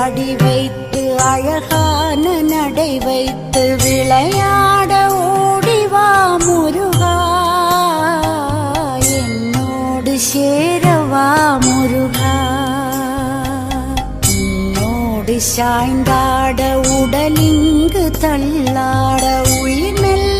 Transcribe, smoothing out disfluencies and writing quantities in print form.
அடி வைத்து அழகான நடை வைத்து விளையாட ஓடிவா முருகா, என்னோடு சேரவா முருகா. உன்னோடு சாய்ந்தாட உடலிங்கு தள்ளாட உயிர் மெல்ல